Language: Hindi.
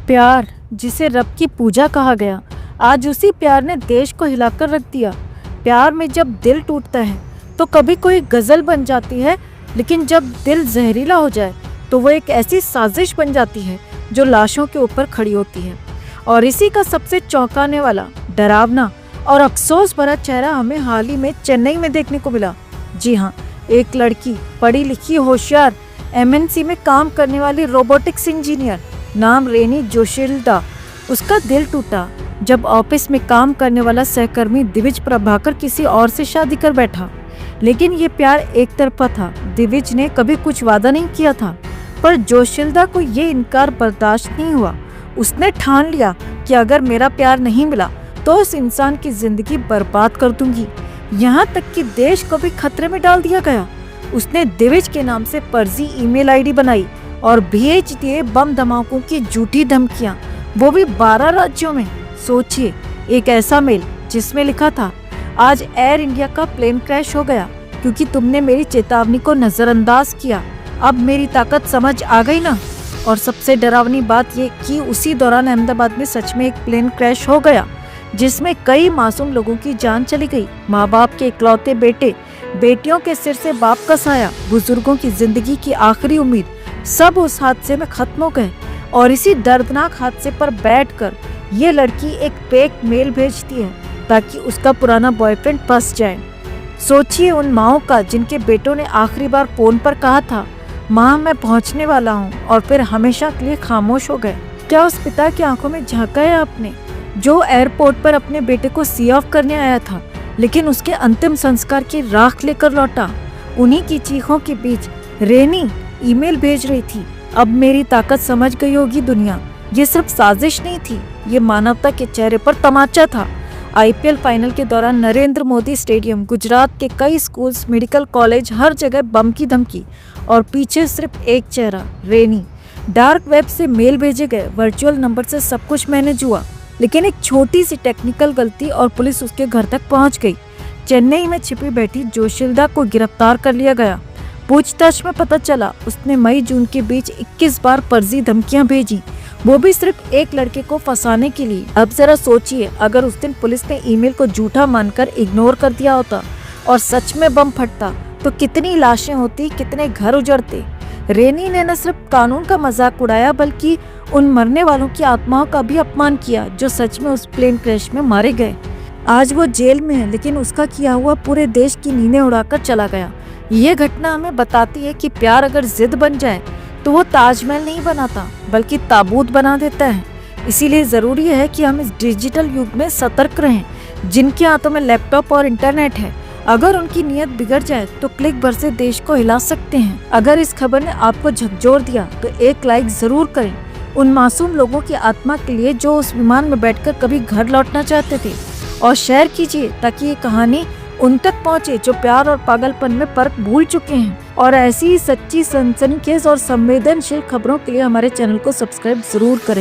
प्यार जिसे रब की पूजा कहा गया, आज उसी प्यार ने देश को हिलाकर रख दिया। प्यार में जब दिल टूटता है तो कभी कोई गजल बन जाती है, लेकिन जब दिल जहरीला हो जाए तो वो एक ऐसी साजिश बन जाती है जो लाशों के ऊपर खड़ी होती है। और इसी का सबसे चौंकाने वाला, डरावना और अफसोस भरा चेहरा हमें हाल ही में चेन्नई में देखने को मिला। जी हाँ, एक लड़की, पढ़ी लिखी, होशियार, MNC में काम करने वाली रोबोटिक्स इंजीनियर, नाम रेनी जोशील्दा। उसका दिल टूटा जब ऑफिस में काम करने वाला सहकर्मी दिविज प्रभाकर किसी और से शादी कर बैठा। लेकिन ये प्यार एक तरफा था। दिविज ने कभी कुछ वादा नहीं किया था, पर जोशील्दा को ये इनकार बर्दाश्त नहीं हुआ। उसने ठान लिया कि अगर मेरा प्यार नहीं मिला तो उस इंसान की जिंदगी बर्बाद कर दूंगी। यहाँ तक कि देश को भी खतरे में डाल दिया गया। उसने दिविज के नाम से फर्जी ईमेल आईडी बनाई और भेज दिए बम धमाकों की झूठी धमकियां, वो भी 12 राज्यों में। सोचिए, एक ऐसा मेल जिसमें लिखा था, आज एयर इंडिया का प्लेन क्रैश हो गया क्योंकि तुमने मेरी चेतावनी को नजरअंदाज किया। अब मेरी ताकत समझ आ गई ना। और सबसे डरावनी बात ये कि उसी दौरान अहमदाबाद में सच में एक प्लेन क्रैश हो गया जिसमें कई मासूम लोगों की जान चली गई। माँ बाप के इकलौते बेटे, बेटियों के सिर से बाप का साया, बुजुर्गों की जिंदगी की आखिरी उम्मीद, सब उस हादसे में खत्म हो गए। और इसी दर्दनाक हादसे पर बैठकर ये लड़की एक फेक मेल भेजती है ताकि उसका पुराना बॉयफ्रेंड फंस जाए। सोचिए उन माओं का जिनके बेटों ने आखिरी बार फोन पर कहा था, माँ मैं पहुँचने वाला हूँ, और फिर हमेशा के लिए खामोश हो गए। क्या उस पिता की आंखों में झांका है आपने, जो एयरपोर्ट पर अपने बेटे को सी ऑफ करने आया था लेकिन उसके अंतिम संस्कार की राख लेकर लौटा? उन्हीं की चीखों के बीच रेनी ईमेल भेज रही थी, अब मेरी ताकत समझ गई होगी दुनिया। ये सिर्फ साजिश नहीं थी, ये मानवता के चेहरे पर तमाचा था। IPL फाइनल के दौरान नरेंद्र मोदी स्टेडियम, गुजरात के कई स्कूल्स, मेडिकल कॉलेज, हर जगह बम की धमकी, और पीछे सिर्फ एक चेहरा, रेनी। डार्क वेब से मेल भेजे गए, वर्चुअल नंबर से सब कुछ मैनेज हुआ, लेकिन एक छोटी सी टेक्निकल गलती और पुलिस उसके घर तक पहुंच गई। चेन्नई में छिपी बैठी जोशील्दा को गिरफ्तार कर लिया गया। पूछताछ में पता चला उसने मई जून के बीच 21 बार फर्जी धमकियां भेजी, वो भी सिर्फ एक लड़के को फंसाने के लिए। अब जरा सोचिए, अगर उस दिन पुलिस ने ईमेल को झूठा मानकर इग्नोर कर दिया होता और सच में बम फटता तो कितनी लाशें होती, कितने घर उजड़ते। रेनी ने न सिर्फ कानून का मजाक उड़ाया बल्कि उन मरने वालों की आत्माओं का भी अपमान किया जो सच में उस प्लेन क्रैश में मारे गए। आज वो जेल में है, लेकिन उसका किया हुआ पूरे देश की नींदें उड़ाकर चला गया। ये घटना हमें बताती है कि प्यार अगर जिद बन जाए तो वो ताजमहल नहीं बनाता बल्कि ताबूत बना देता है। इसीलिए जरूरी है कि हम इस डिजिटल युग में सतर्क रहें। जिनके हाथों में लैपटॉप और इंटरनेट है, अगर उनकी नीयत बिगड़ जाए तो क्लिक भर से देश को हिला सकते हैं। अगर इस खबर ने आपको झकझोर दिया तो एक लाइक जरूर करें उन मासूम लोगों की आत्मा के लिए जो उस विमान में बैठकर कभी घर लौटना चाहते थे, और शेयर कीजिए ताकि ये कहानी उन तक पहुंचे जो प्यार और पागलपन में फर्क भूल चुके हैं। और ऐसी ही सच्ची, सनसनीखेज और संवेदनशील खबरों के लिए हमारे चैनल को सब्सक्राइब जरूर करें।